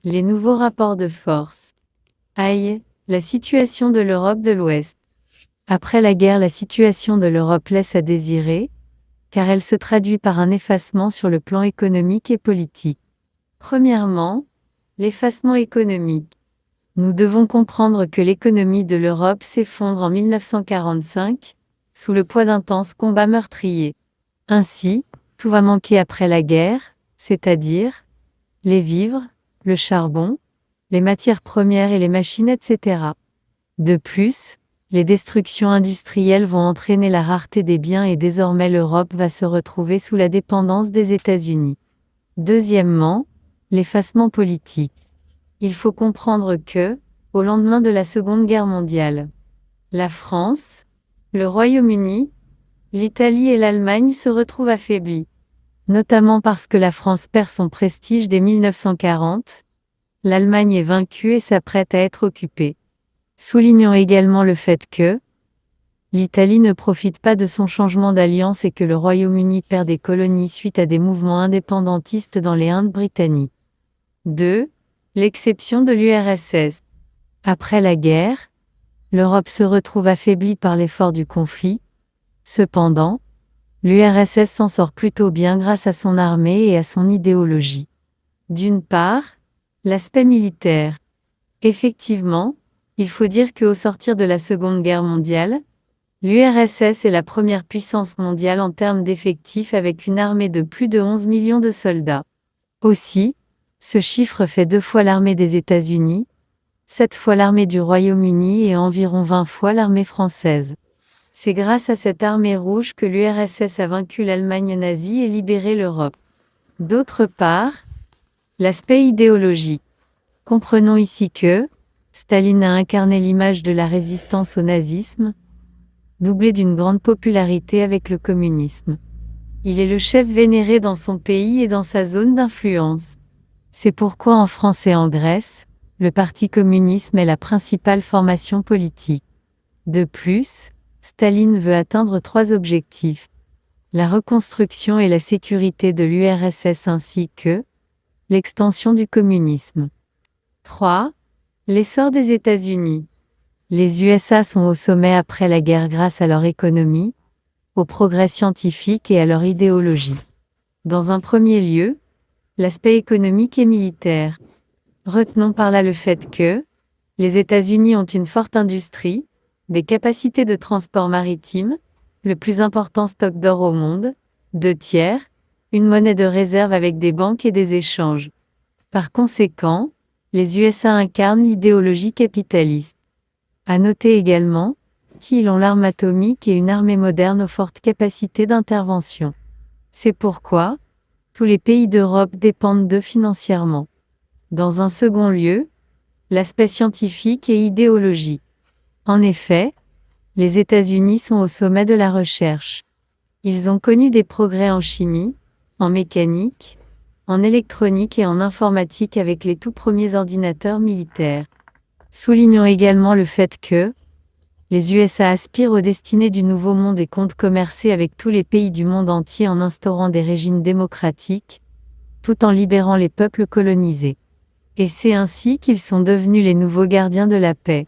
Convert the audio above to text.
Les nouveaux rapports de force. Aïe, la situation de l'Europe de l'Ouest. Après la guerre, la situation de l'Europe laisse à désirer, car elle se traduit par un effacement sur le plan économique et politique. Premièrement, l'effacement économique. Nous devons comprendre que l'économie de l'Europe s'effondre en 1945, sous le poids d'intenses combats meurtriers. Ainsi, tout va manquer après la guerre, c'est-à-dire les vivres, le charbon, les matières premières et les machines, etc. De plus, les destructions industrielles vont entraîner la rareté des biens et désormais l'Europe va se retrouver sous la dépendance des États-Unis. Deuxièmement, l'effacement politique. Il faut comprendre que, au lendemain de la Seconde Guerre mondiale, la France, le Royaume-Uni, l'Italie et l'Allemagne se retrouvent affaiblis, notamment parce que la France perd son prestige dès 1940, l'Allemagne est vaincue et s'apprête à être occupée. Soulignons également le fait que l'Italie ne profite pas de son changement d'alliance et que le Royaume-Uni perd des colonies suite à des mouvements indépendantistes dans les Indes britanniques. 2. L'exception de l'URSS. Après la guerre, l'Europe se retrouve affaiblie par l'effort du conflit. Cependant, l'URSS s'en sort plutôt bien grâce à son armée et à son idéologie. D'une part, l'aspect militaire. Effectivement, il faut dire qu'au sortir de la Seconde Guerre mondiale, l'URSS est la première puissance mondiale en termes d'effectifs avec une armée de plus de 11 millions de soldats. Aussi, ce chiffre fait 2 fois l'armée des États-Unis, 7 fois l'armée du Royaume-Uni et environ 20 fois l'armée française. C'est grâce à cette armée rouge que l'URSS a vaincu l'Allemagne nazie et libéré l'Europe. D'autre part, l'aspect idéologique. Comprenons ici que Staline a incarné l'image de la résistance au nazisme, doublée d'une grande popularité avec le communisme. Il est le chef vénéré dans son pays et dans sa zone d'influence. C'est pourquoi en France et en Grèce, le Parti communisme est la principale formation politique. De plus, Staline veut atteindre 3 objectifs: la reconstruction et la sécurité de l'URSS ainsi que l'extension du communisme. 3. L'essor des États-Unis. Les USA sont au sommet après la guerre grâce à leur économie, au progrès scientifique et à leur idéologie. Dans un premier lieu, l'aspect économique et militaire. Retenons par là le fait que les États-Unis ont une forte industrie, des capacités de transport maritime, le plus important stock d'or au monde, 2 tiers, une monnaie de réserve avec des banques et des échanges. Par conséquent, les USA incarnent l'idéologie capitaliste. À noter également qu'ils ont l'arme atomique et une armée moderne aux fortes capacités d'intervention. C'est pourquoi tous les pays d'Europe dépendent d'eux financièrement. Dans un second lieu, l'aspect scientifique et idéologique. En effet, les États-Unis sont au sommet de la recherche. Ils ont connu des progrès en chimie, en mécanique, en électronique et en informatique avec les tout premiers ordinateurs militaires. Soulignons également le fait que les USA aspirent aux destinées du Nouveau Monde et comptent commercer avec tous les pays du monde entier en instaurant des régimes démocratiques, tout en libérant les peuples colonisés. Et c'est ainsi qu'ils sont devenus les nouveaux gardiens de la paix.